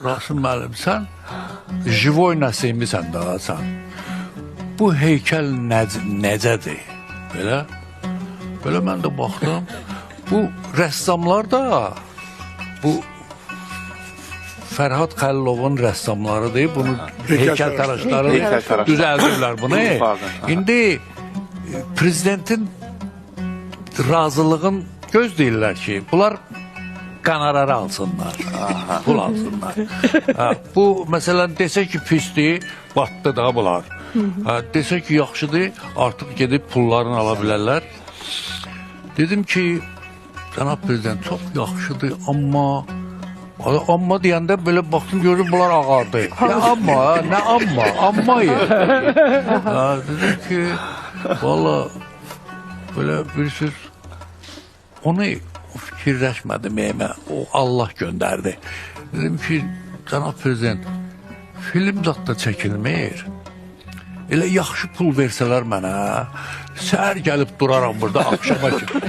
Rasim müəllim, sən Jivoy Nəsimisən daha sən. Bu heykəl necədir? Belə mən də baxdım. Bu rəssamlar da bu Fərhad Xəlilovun rəssamlarıdır. Bunu heykəl təraşları düzəldirlər bunu. İndi prezidentin razılığın gözləyirlər ki, bunlar qanararı alsınlar, pul alsınlar. Bu, məsələn, desək ki, pisdir, batdı da bunlar. Desək ki, yaxşıdır, artıq gedib pullarını ala bilərlər. Dedim ki, cənab prezident, çox yaxşıdır, amma deyəndə belə baxdım, gördüm, bunlar ağardı. Nə amma yer. Dedim ki, valla, belə bir söz, onu fikirləşmədim, o Allah göndərdi. Dedim ki, cənab prezident, film zat da çəkilmir. Elə yaxşı pul versələr mənə, səhər gəlib duraram burada, axşama kimi.